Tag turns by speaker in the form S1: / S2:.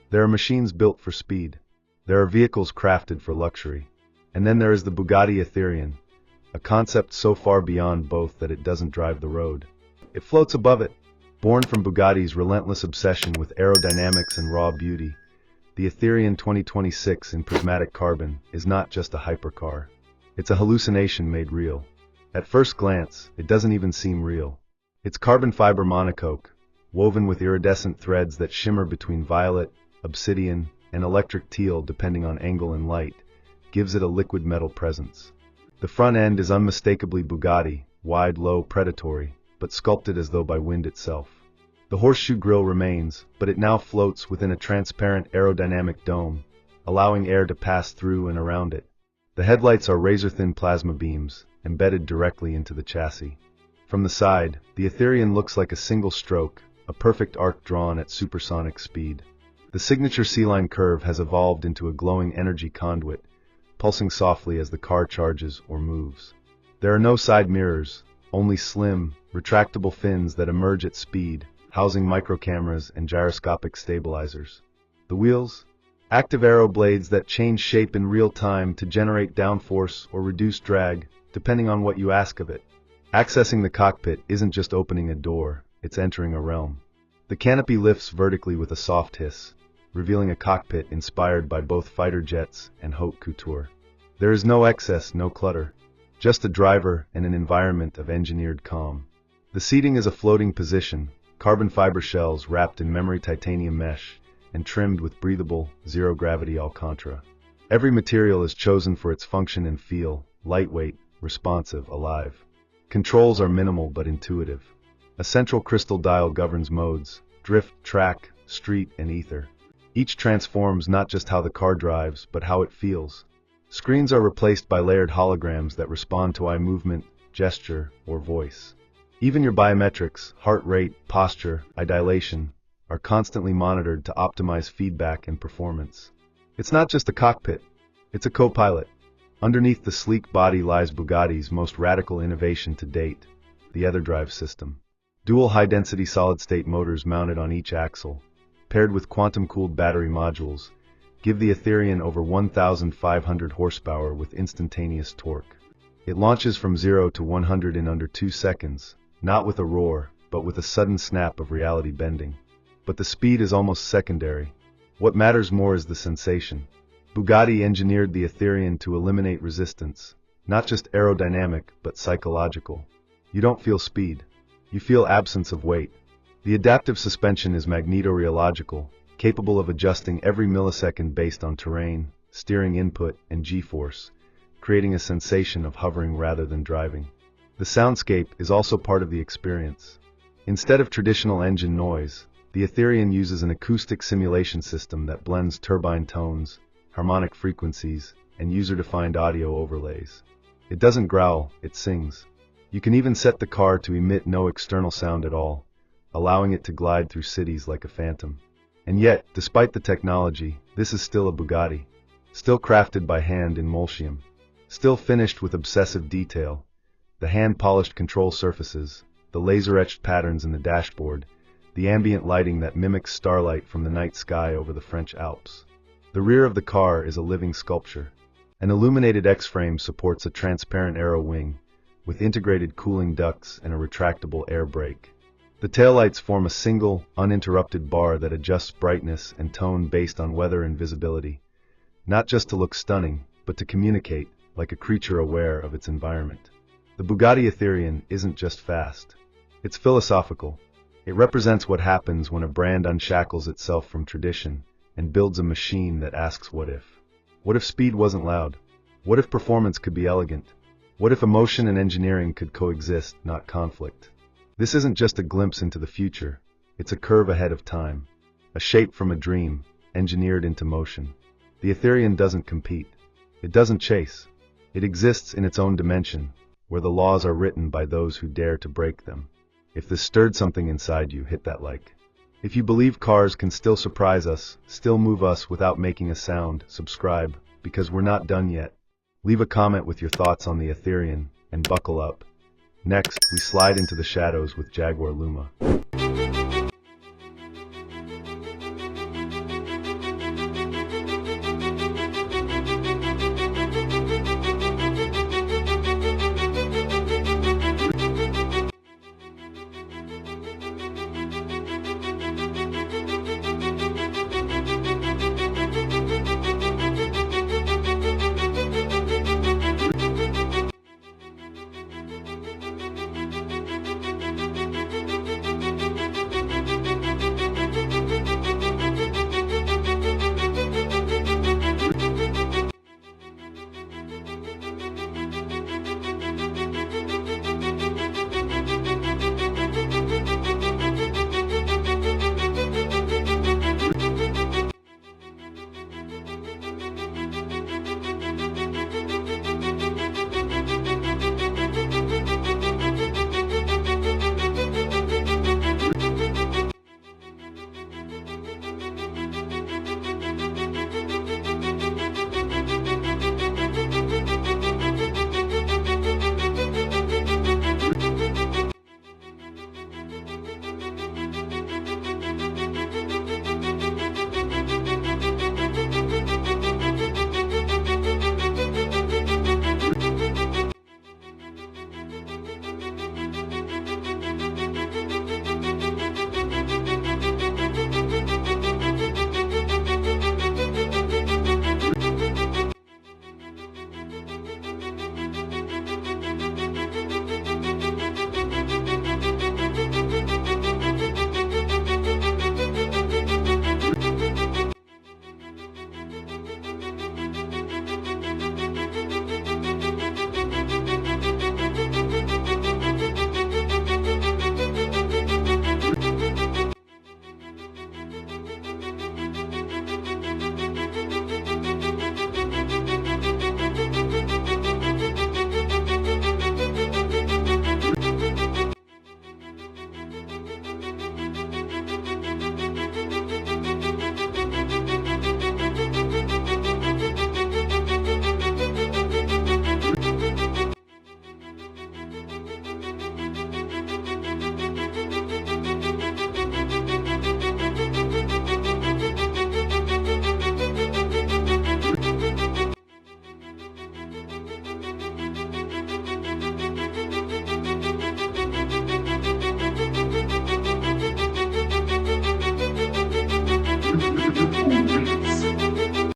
S1: There are machines built for speed. There are vehicles crafted for luxury. And then there is the Bugatti Etherion, a concept so far beyond both that it doesn't drive the road. It floats above it. Born from Bugatti's relentless obsession with aerodynamics and raw beauty, the Etherion 2026 in prismatic carbon is not just a hypercar. It's a hallucination made real. At first glance, it doesn't even seem real. Its carbon fiber monocoque, woven with iridescent threads that shimmer between violet, obsidian, and electric teal depending on angle and light, gives it a liquid metal presence. The front end is unmistakably Bugatti, wide, low, predatory, but sculpted as though by wind itself. The horseshoe grille remains, but it now floats within a transparent aerodynamic dome, allowing air to pass through and around it. The headlights are razor-thin plasma beams, embedded directly into the chassis. From the side, the Etherion looks like a single stroke, a perfect arc drawn at supersonic speed. The signature C-line curve has evolved into a glowing energy conduit, pulsing softly as the car charges or moves. There are no side mirrors, only slim, retractable fins that emerge at speed, housing microcameras and gyroscopic stabilizers. The wheels? Active aero blades that change shape in real time to generate downforce or reduce drag, depending on what you ask of it. Accessing the cockpit isn't just opening a door, it's entering a realm. The canopy lifts vertically with a soft hiss, revealing a cockpit inspired by both fighter jets and haute couture. There is no excess, no clutter, just a driver and an environment of engineered calm. The seating is a floating position, carbon fiber shells wrapped in memory titanium mesh and trimmed with breathable, zero-gravity Alcantara. Every material is chosen for its function and feel, lightweight, responsive, alive. Controls are minimal but intuitive. A central crystal dial governs modes: drift, track, street, and ether. Each transforms not just how the car drives, but how it feels. Screens are replaced by layered holograms that respond to eye movement, gesture, or voice. Even your biometrics, heart rate, posture, eye dilation, are constantly monitored to optimize feedback and performance. It's not just a cockpit, it's a co-pilot. Underneath the sleek body lies Bugatti's most radical innovation to date, the EtherDrive system. Dual high-density solid-state motors mounted on each axle, paired with quantum-cooled battery modules, give the Etherion over 1,500 horsepower with instantaneous torque. It launches from 0 to 100 in under 2 seconds, not with a roar, but with a sudden snap of reality bending. But the speed is almost secondary. What matters more is the sensation. Bugatti engineered the Etherion to eliminate resistance, not just aerodynamic, but psychological. You don't feel speed. You feel absence of weight. The adaptive suspension is magnetorheological, capable of adjusting every millisecond based on terrain, steering input, and G-force, creating a sensation of hovering rather than driving. The soundscape is also part of the experience. Instead of traditional engine noise, the Etherion uses an acoustic simulation system that blends turbine tones, harmonic frequencies, and user-defined audio overlays. It doesn't growl, it sings. You can even set the car to emit no external sound at all, allowing it to glide through cities like a phantom. And yet, despite the technology, this is still a Bugatti. Still crafted by hand in Molscium. Still finished with obsessive detail. The hand-polished control surfaces, the laser-etched patterns in the dashboard, the ambient lighting that mimics starlight from the night sky over the French Alps. The rear of the car is a living sculpture. An illuminated X-frame supports a transparent aero wing, with integrated cooling ducts and a retractable air brake. The taillights form a single, uninterrupted bar that adjusts brightness and tone based on weather and visibility, not just to look stunning, but to communicate, like a creature aware of its environment. The Bugatti Etherion isn't just fast. It's philosophical. It represents what happens when a brand unshackles itself from tradition and builds a machine that asks what if. What if speed wasn't loud? What if performance could be elegant? What if emotion and engineering could coexist, not conflict? This isn't just a glimpse into the future, it's a curve ahead of time, a shape from a dream, engineered into motion. The Etherion doesn't compete. It doesn't chase. It exists in its own dimension, where the laws are written by those who dare to break them. If this stirred something inside you, hit that like. If you believe cars can still surprise us, still move us without making a sound, subscribe, because we're not done yet. Leave a comment with your thoughts on the Etherion, and buckle up. Next, we slide into the shadows with Jaguar Luma.